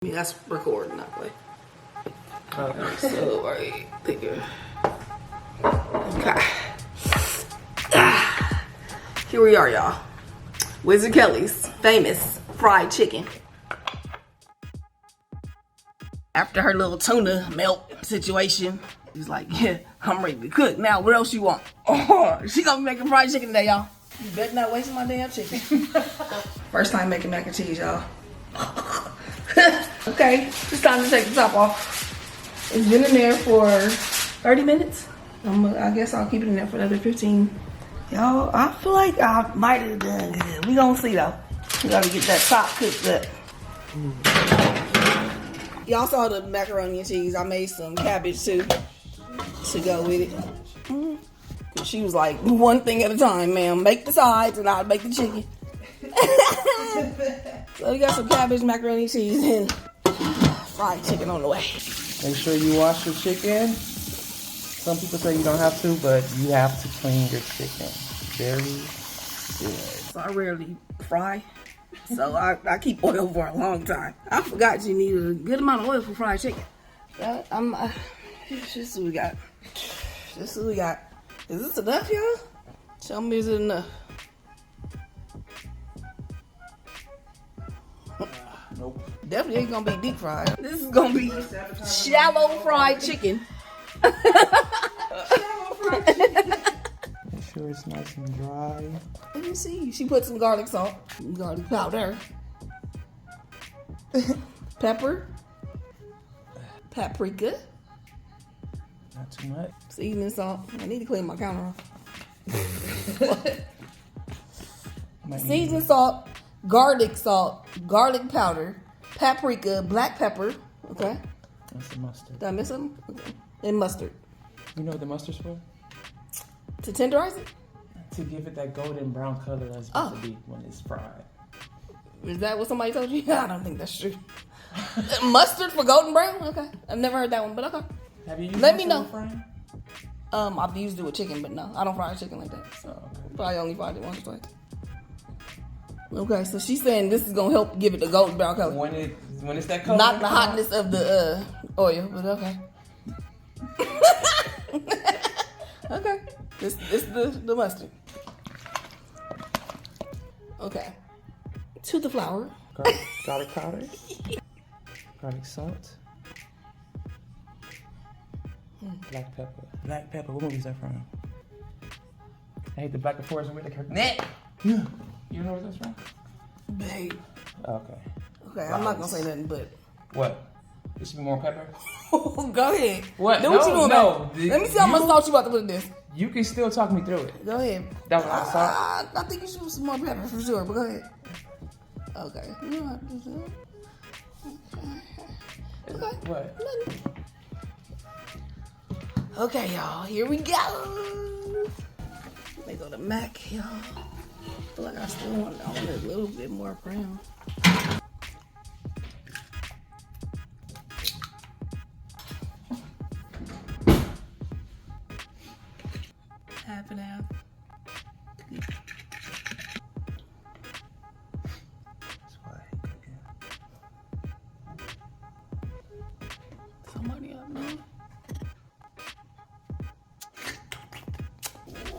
That's recording, not play. Okay. So, right, pick it. Okay. Here we are, y'all. Wizard Kelly's famous fried chicken. After her little tuna melt situation, she's like, yeah, I'm ready to cook. Now, what else you want? Oh, she gonna be making fried chicken today, y'all. You better not waste my damn chicken. First time making mac and cheese, y'all. Okay, it's time to take the top off. It's been in there for 30 minutes. I guess I'll keep it in there for another 15. Y'all, I feel like I might have done good. We gonna see though. We gotta get that top cooked up. Y'all saw the macaroni and cheese. I made some cabbage too to go with it. She was like, one thing at a time, ma'am. Make the sides and I'll make the chicken. So we got some cabbage, macaroni and cheese, and fried chicken on the way. Make sure you wash your chicken. Some people say you don't have to, but you have to clean your chicken. Very good. So I rarely fry, so I keep oil for a long time. I forgot you need a good amount of oil for fried chicken. This is what we got. This is what we got. Is this enough, y'all? Tell me, is it enough? Nope. Definitely ain't gonna be deep fried. This is gonna be shallow fried chicken. Make sure it's nice and dry. Let me see. She put some garlic salt, garlic powder, pepper, paprika, Not too much. seasoning salt. I need to clean my counter off. Seasoning salt, garlic powder, paprika, black pepper. Okay. That's the mustard. Did I miss something? Okay. And mustard. You know what the mustard's for? To tenderize it? To give it that golden brown color that's supposed to be when it's fried. Is that what somebody told you? I don't think that's true. Mustard for golden brown? Okay. I've never heard that one, but okay. Have you used Let me mustard know. with frying? I've used it with chicken, but no, I don't fry chicken like that. So okay. probably only fried it once or twice. Okay, so she's saying this is gonna help give it the golden brown color. When it's that color. Not the hotness of the oil, but okay. Okay, this the mustard. Okay, to the flour. Garlic powder. Garlic salt. Black pepper. Black pepper. What movie is that from? I hate the Black Forest with the curtain. Yeah. You know where that's from? Babe. Okay. Okay, I'm not gonna say nothing, but. What? There should be more pepper? Go ahead. What? Do what you doing, no. Let me see how much salt you about to put in this. You can still talk me through it. Go ahead. That was not salt? I think you should put some more pepper for sure, but go ahead. Okay. You know how to do that. Okay. What? Okay, y'all. Here we go. Let me go to Mac, y'all. I feel like I still want a little bit more brown. Half and half. That's why I hate cooking. Somebody up there.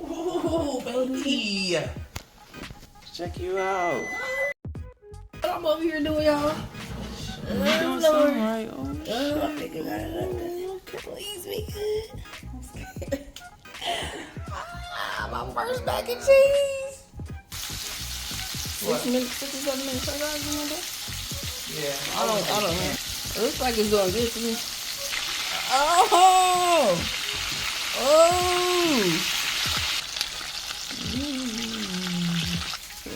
Oh, baby. Check you out. What I'm over here doing, y'all? Doing something right. I think I got it up there. Please be good. I'm scared. My first mac and cheese. What? 6 minutes, 67 minutes. Yeah. I don't know. It looks like it's doing good to me. Oh!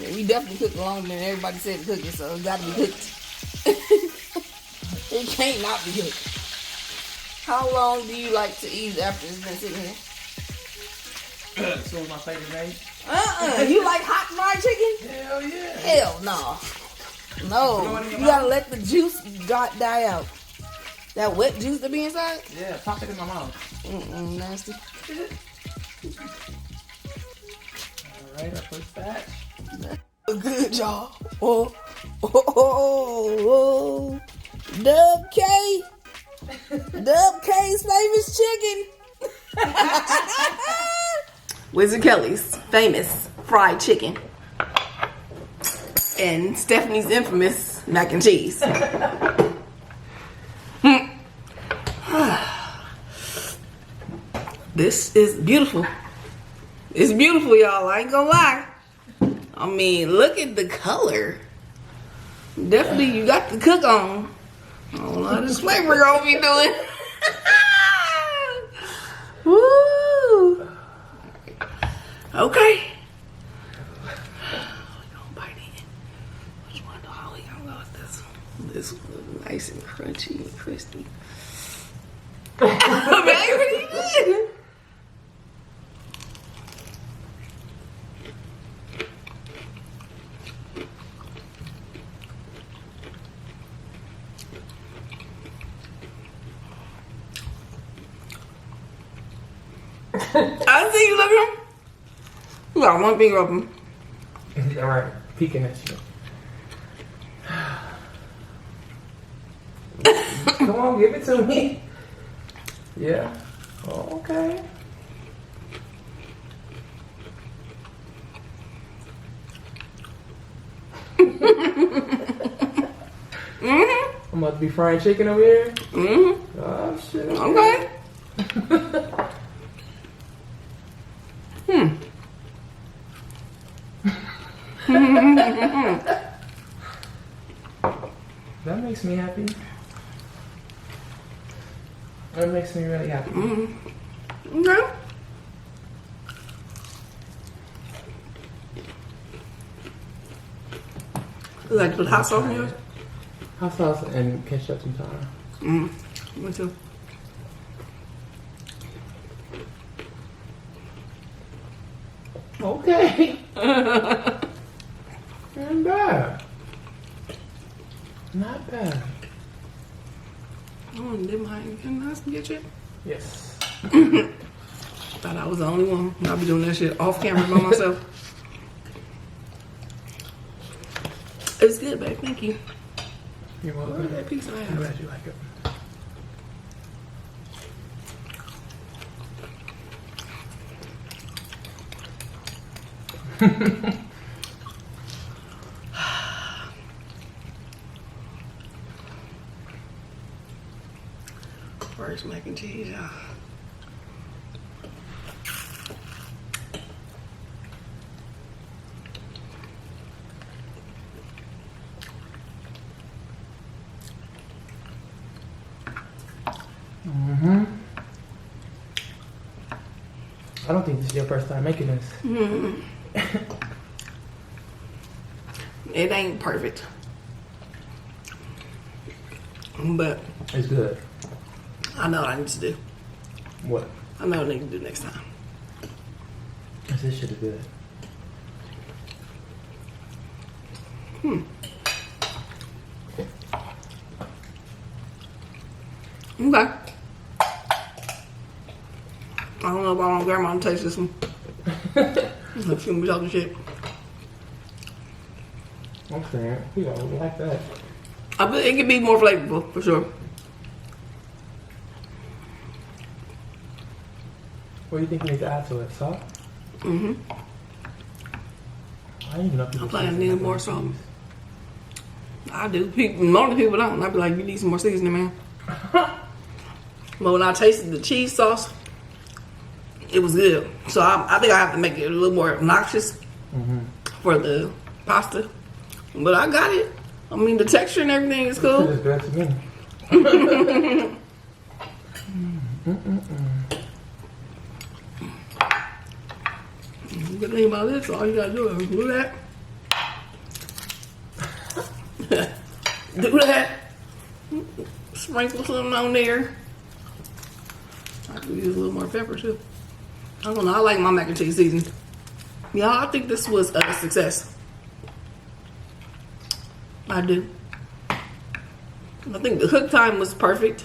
Yeah, we definitely cooked longer than everybody said to cook it, so it gotta be cooked. It can't not be cooked. How long do you like to eat after it's been sitting here? As soon as my plate is made. You like hot fried chicken? Hell yeah. Hell no. No. You gotta let the juice die out. That wet juice that be inside? Yeah, pop it in my mouth. Nasty. Alright, our first batch. Good, y'all. Oh. Dub K. Dub K's famous chicken. Wizard Kelly's famous fried chicken. And Stephanie's infamous mac and cheese. This is beautiful. It's beautiful, y'all. I ain't gonna lie. I mean, look at the color. Definitely, you got the cook on. I don't know how this flavor gonna be doing. Woo! Okay. We're gonna bite in. Which one do I go with this? This one nice and crunchy and crispy. Very good. I see you looking. You got one finger open. Alright, peeking at you. Come on, give it to me. Yeah. Oh, okay. I'm about to be frying chicken over here. Oh shit. Okay. That makes me happy. That makes me really happy. Okay. You like to put hot sauce in yours? Hot sauce and ketchup sometimes. Me too. Okay. Not bad. Not bad. Oh, did my husband get you? Yes. Thought I was the only one. I'll be doing that shit off camera by myself. It's good, babe. Thank you. You're welcome. Look at that piece I I'm have. glad you like it. First mac and cheese, y'all. I don't think this is your first time making this. It ain't perfect, but It's good. I know what I need to do. What? I know what I need to do next time. This shit is good. Okay. I don't know if I want grandma to taste this one. If she gonna be talking shit. I'm saying, you know, we like that. I bet it could be more flavorful for sure. What do you think we need to add to it? Salt? I didn't even know people I'm planning to season need mac more and salt. cheese. I do. Most of the people don't. I'd be like, you need some more seasoning, man. But when I tasted the cheese sauce, it was good. So I think I have to make it a little more obnoxious for the pasta. But I got it. I mean, the texture and everything is cool. It's good to me. The good thing about this, all you gotta do is do that. Do that. Sprinkle something on there. I could use a little more pepper too. I don't know. I like my mac and cheese seasoned. Yeah, I think this was a success. I do. I think the cook time was perfect.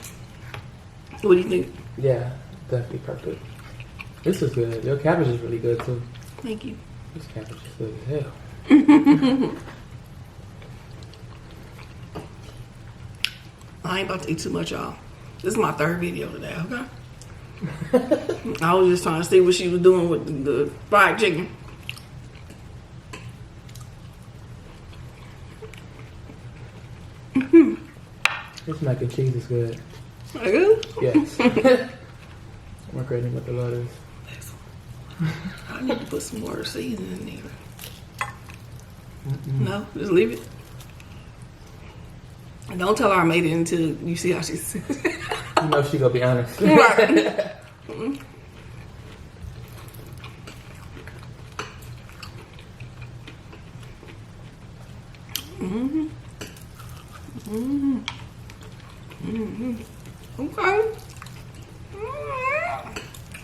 What do you think? Yeah, definitely perfect. This is good. Your cabbage is really good too. Thank you. This cabbage is good as hell. I ain't about to eat too much, y'all. This is my third video today, okay? I was just trying to see what she was doing with the fried chicken. This mac and cheese is good. Are you? Yes. I'm regretting with the lettuce. I need to put some more seasoning in there. No, just leave it. And don't tell her I made it until you see how she's. You know she gonna be honest. Right. Okay.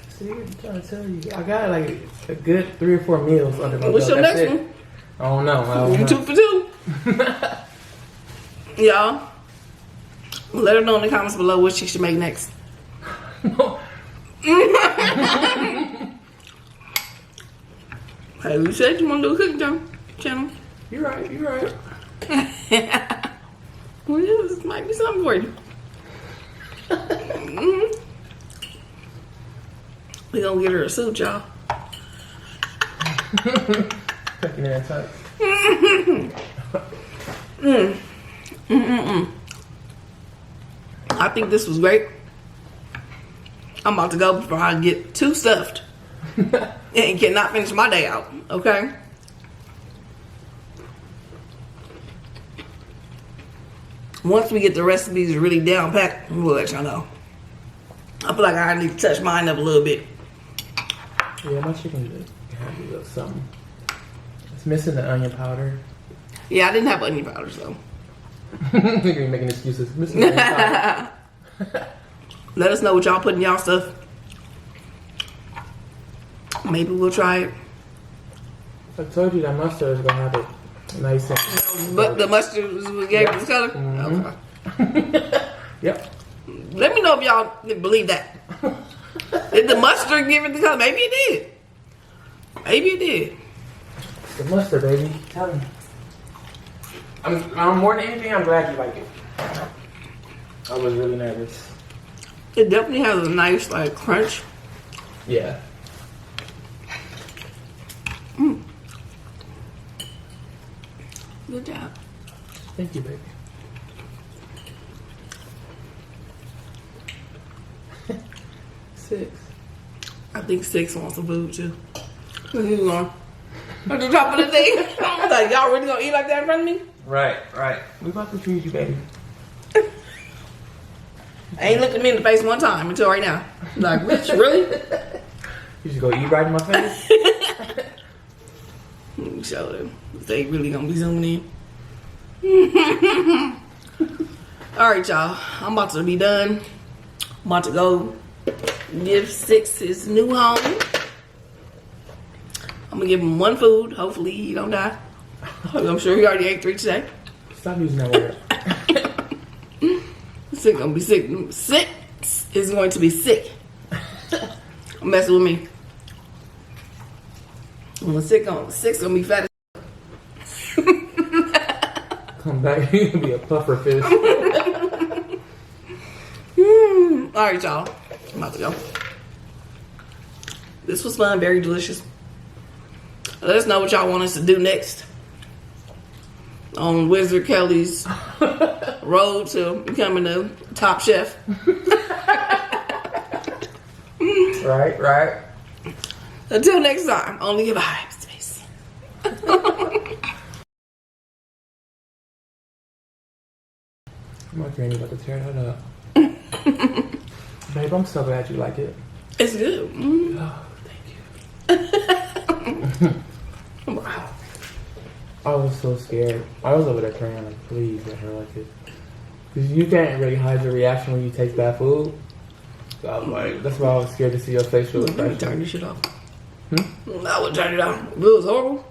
See, I'm trying to tell you. I got like a good 3 or 4 meals under my What's belt. your That's next it. one? I don't know. I don't know. 2 for 2. Y'all, let her know in the comments below what she should make next. Hey, you said you want to do a cooking channel. You're right. You're right. Well, yeah, this might be something for you. We gonna get her a suit, y'all. Cooking in a tight. I think this was great. I'm about to go before I get too stuffed and cannot finish my day out. Okay. Once we get the recipes really down packed, we'll let y'all know. I feel like I need to touch mine up a little bit. Yeah, my chicken has a little something. It's missing the onion powder. Yeah, I didn't have onion powder, so. You're making excuses. Missing the onion powder. Let us know what y'all put in y'all stuff. Maybe we'll try it. I told you that mustard is gonna have a nice. But the mustard was what gave it this color? Mm-hmm. Okay. Yep. Let me know if y'all believe that. Did the mustard give it the color? Maybe it did. Maybe it did. The mustard, baby. Tell me. I'm more than anything, I'm glad you like it. I was really nervous. It definitely has a nice, like, crunch. Yeah. Good job. Thank you, baby. Six. I think 6 wants some food, too. Who's going? At the top of the thing. I was like, y'all really gonna eat like that in front of me? Right. We about to feed you, baby. I ain't looked at me in the face one time until right now. Like, bitch, really? You should go eat right in my face. Let me show them. They really gonna be zooming in. Alright, y'all. I'm about to be done. I'm about to go give 6 his new home. I'm gonna give him 1 food. Hopefully he don't die. I'm sure he already ate 3 today. Stop using that word. Sick gonna be sick. 6 is going to be sick. Messing with me. When 6 gonna be fat as Come back, you can be a puffer fish. Alright, y'all. I'm about to go. This was fun, very delicious. Let us know what y'all want us to do next on Wizard Kelly's road to becoming the top chef. Right. Until next time, only give vibes, space. My granny about to tear that up. Babe, I'm so glad you like it. It's good. Oh, thank you. Wow. I was so scared. I was over there praying, like, please let her like it. Because you can't really hide your reaction when you taste bad food. So I was like, that's why I was scared to see your facial Let me expression. turn this shit off. I would turn it off. If it was horrible.